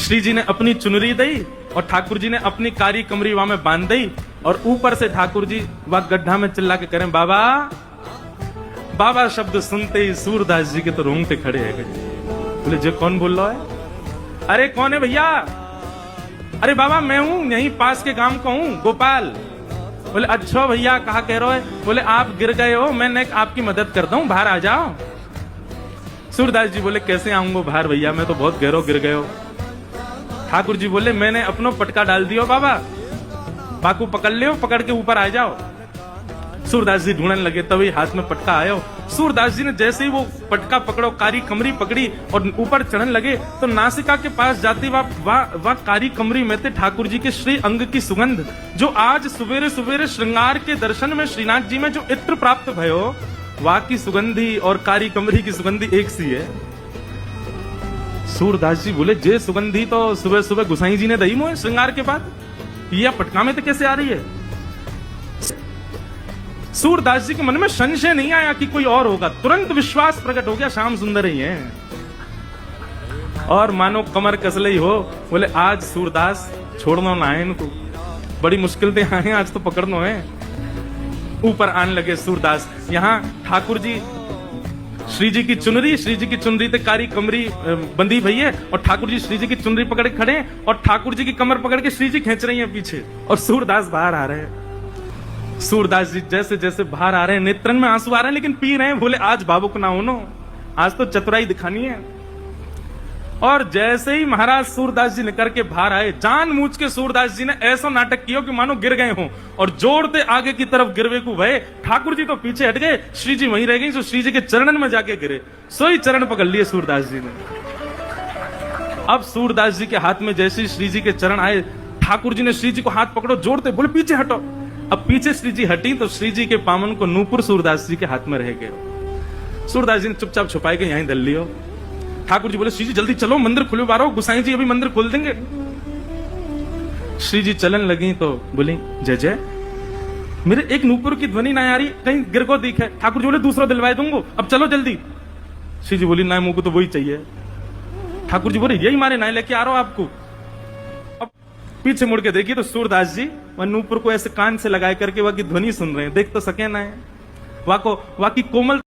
श्री जी ने अपनी चुनरी दी और ठाकुर जी ने अपनी कारी कमरी वहां में बांध दी और ऊपर से ठाकुर जी वह गड्ढा में चिल्ला के करें बाबा बाबा शब्द सुनते ही सूरदास जी के तो रोंगटे खड़े हैं। बोले जो कौन बोल रहा है? अरे कौन है भैया? अरे बाबा मैं हूं, यहीं पास के गांव का हूं, गोपाल। बोले अच्छा भैया कहा कह रहे हो? बोले आप गिर गए हो, मैं आपकी मदद करता हूं, बाहर आ जाओ। सूरदास जी बोले कैसे आऊंगा बाहर भैया, मैं तो बहुत गहरो गिर गए हो। ठाकुर जी बोले मैंने अपनो पटका डाल दियो बाबा, बाकू पकड़ लियो, पकड़ के ऊपर आ जाओ। सूरदास जी ढूंढने लगे, तभी हाथ में पटका आयो। सूरदास जी ने जैसे ही वो पटका पकड़ो, कारी कमरी पकड़ी और ऊपर चढ़ने लगे तो नासिका के पास जाती वह कारी कमरी में थे ठाकुर जी के श्री अंग की सुगंध, जो आज सवेरे सवेरे श्रृंगार के दर्शन में श्रीनाथ जी में जो इत्र प्राप्त भयो, वहां की सुगंधी और कारी कमरी की सुगंधी एक सी है। सूरदास जी बोले जे सुगंधी तो सुबह सुबह गुसाई जी ने दही मोए श्रृंगार के बाद, यह पटका में तो कैसे आ रही है? सूरदास जी के मन में संशय नहीं आया कि कोई और होगा, तुरंत विश्वास प्रकट हो गया श्याम सुंदर ही है। और मानो कमर कसले ही हो, बोले आज सूरदास छोड़ना ना है इनको, बड़ी मुश्किल से आए आज तो पकड़ना है। ऊपर आने लगे सूरदास। यहां ठाकुर जी श्री जी की चुनरी ते कारी कमरी बंदी भई है और ठाकुर जी श्री जी की चुनरी पकड़ के खड़े हैं और ठाकुर जी की कमर पकड़ के श्री जी खींच रही हैं पीछे और सूरदास बाहर आ रहे हैं। सूरदास जी जैसे जैसे बाहर आ रहे हैं, नेत्रन में आंसू आ रहे हैं, लेकिन पी रहे हैं। बोले आज भावुक ना होनो, आज तो चतुराई दिखानी है। और जैसे ही महाराज सूरदास जी निकल के बाहर आए, जानबूझ के सूरदास जी ने ऐसा नाटक किया कि मानो गिर गए हों और जोड़ते आगे की तरफ गिरवे को भय। ठाकुर जी तो पीछे हट गए, श्री जी वहीं रह गई, तो श्री जी के चरणन में जाके गिरे, सोई चरण पकड़ लिए सूरदास जी ने। अब सूरदास जी के हाथ में जैसे ही श्री जी के चरण आए, ठाकुर जी ने श्री जी को हाथ पकड़ो, जोड़ते बोले पीछे हटो। अब पीछे श्री जी हटी तो श्री जी के पामन को नूपुर सूरदास जी के हाथ में रह गए। सूरदास जी ने चुपचाप छुपाए के यहीं धर लियो। ठाकुर जी बोले श्री जी जल्दी चलो, मंदिर खुले बारो, गुसाई जी अभी मंदिर खोल देंगे। श्री जी चलन लगी तो बोली जय जय, मेरे एक नूपुर की ध्वनि ना आ रही, कहीं गिर को दिखे। ठाकुर जी बोले दूसरा दिलवाए दूंगो, अब चलो जल्दी। श्री जी बोली ना मुंह को तो वही चाहिए। ठाकुर जी बोले यही मारे ना लेके आ रहा हूं आपको। अब पीछे मुड़ के देखिए तो सूरदास जी वह नूपुर को ऐसे कान से लगाए करके वह की ध्वनि सुन रहे हैं, देख तो सके ना है वह की कोमल